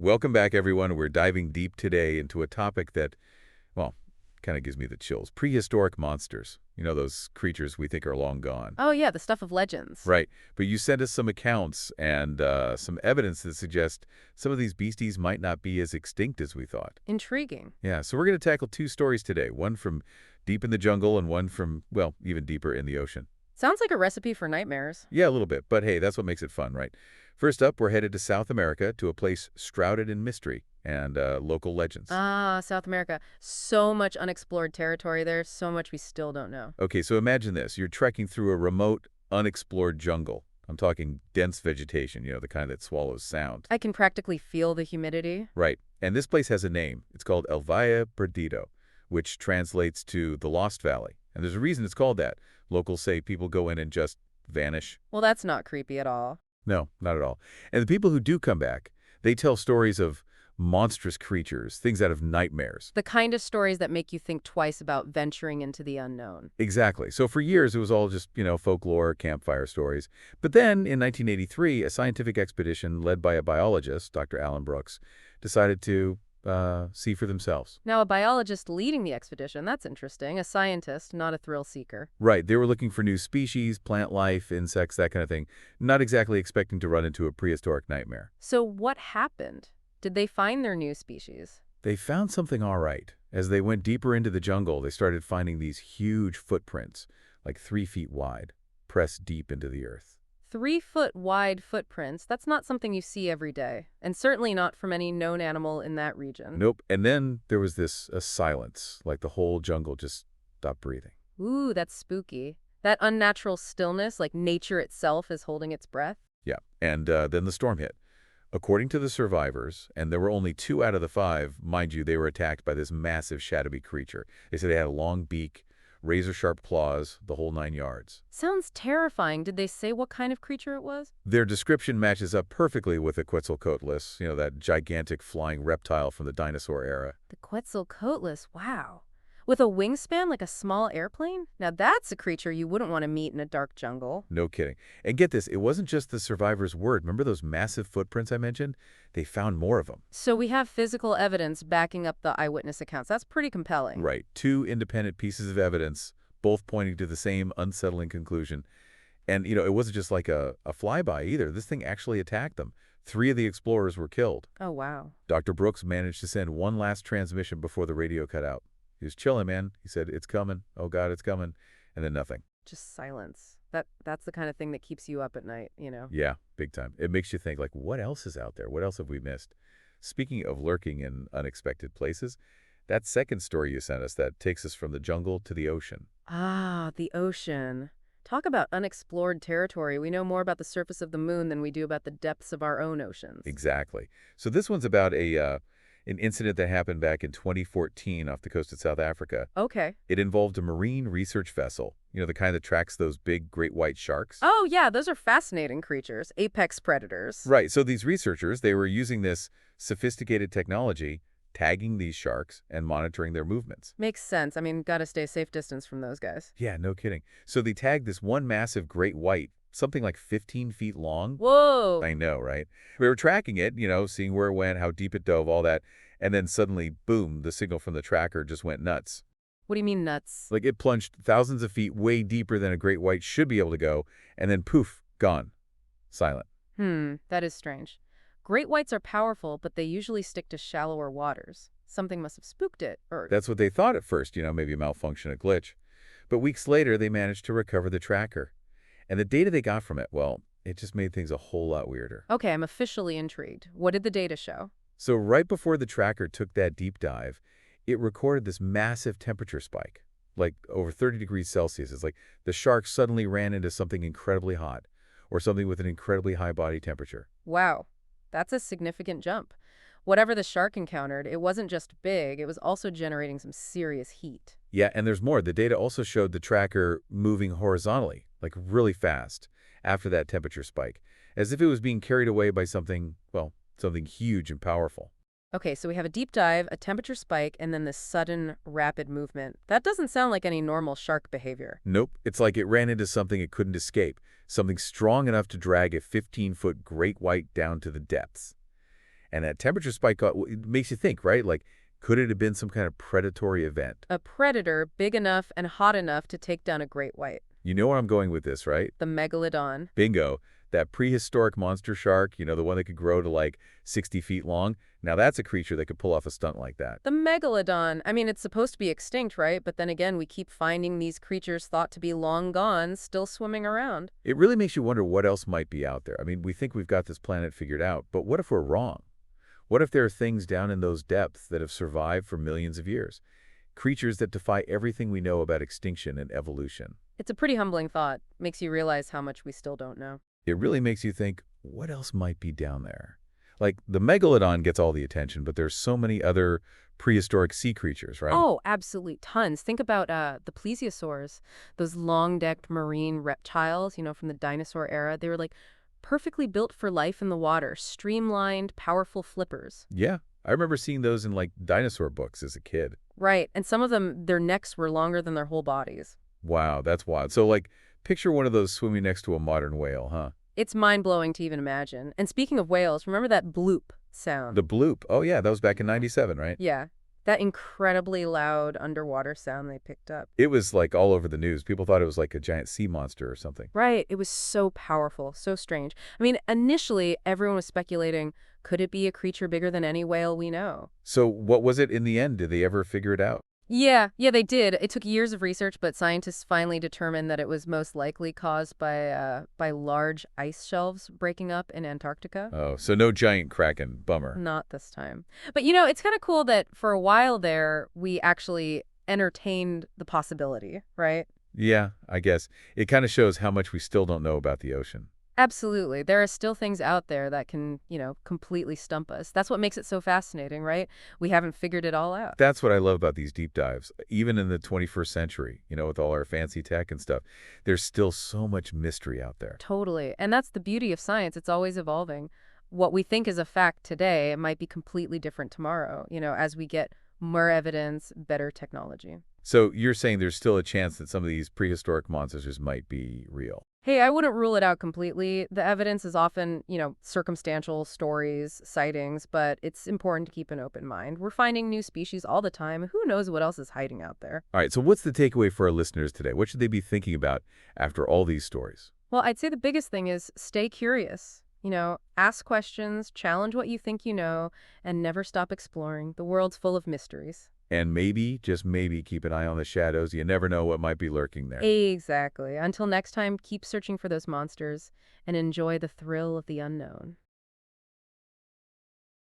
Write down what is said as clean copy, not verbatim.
Welcome back, everyone. We're diving deep today into a topic that, well, kind of gives me the chills. Prehistoric monsters. You know, those creatures we think are long gone. Oh, yeah, the stuff of legends. Right. But you sent us some accounts and some evidence that suggests some of these beasties might not be as extinct as we thought. Intriguing. Yeah, so we're going to tackle two stories today, one from deep in the jungle and one from, well, even deeper in the ocean. Sounds like a recipe for nightmares. Yeah, a little bit, but hey, that's what makes it fun, right? First up, we're headed to South America, to a place shrouded in mystery and local legends. Ah, South America. So much unexplored territory there, so much we still don't know. Okay, so imagine this. You're trekking through a remote, unexplored jungle. I'm talking dense vegetation, the kind that swallows sound. I can practically feel the humidity. Right, and this place has a name. It's called El Valle Perdido, which translates to the Lost Valley. And there's a reason it's called that. Locals say people go in and just vanish. Well, that's not creepy at all. No, not at all. And the people who do come back, they tell stories of monstrous creatures, things out of nightmares. The kind of stories that make you think twice about venturing into the unknown. Exactly. So for years, it was all just, folklore, campfire stories. But then, in 1983, a scientific expedition led by a biologist, Dr. Alan Brooks, decided to see for themselves. Now, a biologist leading the expedition, that's interesting. A scientist, not a thrill seeker. Right. They were looking for new species, plant life, insects, that kind of thing. Not exactly expecting to run into a prehistoric nightmare. So what happened? Did they find their new species? They found something all right. As they went deeper into the jungle, they started finding these huge footprints, like 3 feet wide, pressed deep into the earth. 3-foot wide footprints, that's not something you see every day, and certainly not from any known animal in that region. Nope. And then there was a silence, like the whole jungle just stopped breathing. Ooh, that's spooky. That unnatural stillness, like nature itself is holding its breath. Yeah. And then the storm hit. According to the survivors, and there were only 2 out of the 5, mind you, they were attacked by this massive shadowy creature. They said they had a long beak, razor-sharp claws, the whole 9 yards. Sounds terrifying. Did they say what kind of creature it was? Their description matches up perfectly with the Quetzalcoatlus, that gigantic flying reptile from the dinosaur era. The Quetzalcoatlus, wow. With a wingspan like a small airplane? Now that's a creature you wouldn't want to meet in a dark jungle. No kidding. And get this, it wasn't just the survivors' word. Remember those massive footprints I mentioned? They found more of them. So we have physical evidence backing up the eyewitness accounts. That's pretty compelling. Right. 2 independent pieces of evidence, both pointing to the same unsettling conclusion. And, it wasn't just like a flyby either. This thing actually attacked them. 3 of the explorers were killed. Oh, wow. Dr. Brooks managed to send one last transmission before the radio cut out. He was chilling, man. He said, "It's coming. Oh, God, it's coming." And then nothing. Just silence. That's the kind of thing that keeps you up at night, Yeah, big time. It makes you think, like, what else is out there? What else have we missed? Speaking of lurking in unexpected places, that second story you sent us that takes us from the jungle to the ocean. Ah, the ocean. Talk about unexplored territory. We know more about the surface of the moon than we do about the depths of our own oceans. Exactly. So this one's about an incident that happened back in 2014 off the coast of South Africa. Okay. It involved a marine research vessel, the kind that tracks those big great white sharks. Oh, yeah, those are fascinating creatures. Apex predators. Right. So these researchers, they were using this sophisticated technology, tagging these sharks and monitoring their movements. Makes sense. I mean, gotta stay a safe distance from those guys. Yeah, no kidding. So they tagged this one massive great white, something like 15 feet long. Whoa! I know, right? We were tracking it, seeing where it went, how deep it dove, all that. And then suddenly, boom, the signal from the tracker just went nuts. What do you mean nuts? Like it plunged thousands of feet way deeper than a great white should be able to go, and then poof, gone. Silent. That is strange. Great whites are powerful, but they usually stick to shallower waters. Something must have spooked it, or... That's what they thought at first, maybe a malfunction, a glitch. But weeks later, they managed to recover the tracker. And the data they got from it, well, it just made things a whole lot weirder. Okay, I'm officially intrigued. What did the data show? So right before the tracker took that deep dive, it recorded this massive temperature spike, like over 30 degrees Celsius. It's like the shark suddenly ran into something incredibly hot, or something with an incredibly high body temperature. Wow, that's a significant jump. Whatever the shark encountered, it wasn't just big, it was also generating some serious heat. Yeah, and there's more. The data also showed the tracker moving horizontally, like really fast, after that temperature spike, as if it was being carried away by something, well, something huge and powerful. Okay, so we have a deep dive, a temperature spike, and then this sudden, rapid movement. That doesn't sound like any normal shark behavior. Nope, it's like it ran into something it couldn't escape, something strong enough to drag a 15-foot great white down to the depths. And that temperature spike it makes you think, right? Like, could it have been some kind of predatory event? A predator big enough and hot enough to take down a great white. You know where I'm going with this, right? The megalodon. Bingo. That prehistoric monster shark, the one that could grow to like 60 feet long. Now that's a creature that could pull off a stunt like that. The megalodon. I mean, it's supposed to be extinct, right? But then again, we keep finding these creatures thought to be long gone still swimming around. It really makes you wonder what else might be out there. I mean, we think we've got this planet figured out, but what if we're wrong? What if there are things down in those depths that have survived for millions of years? Creatures that defy everything we know about extinction and evolution. It's a pretty humbling thought. Makes you realize how much we still don't know. It really makes you think, what else might be down there? Like, the megalodon gets all the attention, but there's so many other prehistoric sea creatures, right? Oh, absolutely. Tons. Think about the plesiosaurs, those long-decked marine reptiles, from the dinosaur era. They were like perfectly built for life in the water, streamlined, powerful flippers. Yeah, I remember seeing those in, like, dinosaur books as a kid. Right. And some of them, their necks were longer than their whole bodies. Wow, that's wild. So, like, picture one of those swimming next to a modern whale, huh? It's mind-blowing to even imagine. And speaking of whales, remember that bloop sound? The bloop. Oh, yeah, that was back in '97, right? Yeah. That incredibly loud underwater sound they picked up. It was, like, all over the news. People thought it was like a giant sea monster or something. Right. It was so powerful, so strange. I mean, initially, everyone was speculating, could it be a creature bigger than any whale we know? So what was it in the end? Did they ever figure it out? Yeah, they did. It took years of research, but scientists finally determined that it was most likely caused by large ice shelves breaking up in Antarctica. Oh, so no giant kraken. Bummer. Not this time. But it's kind of cool that for a while there, we actually entertained the possibility, right? Yeah, I guess. It kind of shows how much we still don't know about the ocean. Absolutely. There are still things out there that can, completely stump us. That's what makes it so fascinating, right? We haven't figured it all out. That's what I love about these deep dives. Even in the 21st century, with all our fancy tech and stuff, there's still so much mystery out there. Totally. And that's the beauty of science. It's always evolving. What we think is a fact today, it might be completely different tomorrow, as we get more evidence, better technology. So you're saying there's still a chance that some of these prehistoric monsters might be real? Hey, I wouldn't rule it out completely. The evidence is often, circumstantial stories, sightings, but it's important to keep an open mind. We're finding new species all the time. Who knows what else is hiding out there? All right, so what's the takeaway for our listeners today? What should they be thinking about after all these stories? Well, I'd say the biggest thing is stay curious. Ask questions, challenge what you think you know, and never stop exploring. The world's full of mysteries. And maybe, just maybe, keep an eye on the shadows. You never know what might be lurking there. Exactly. Until next time, keep searching for those monsters and enjoy the thrill of the unknown.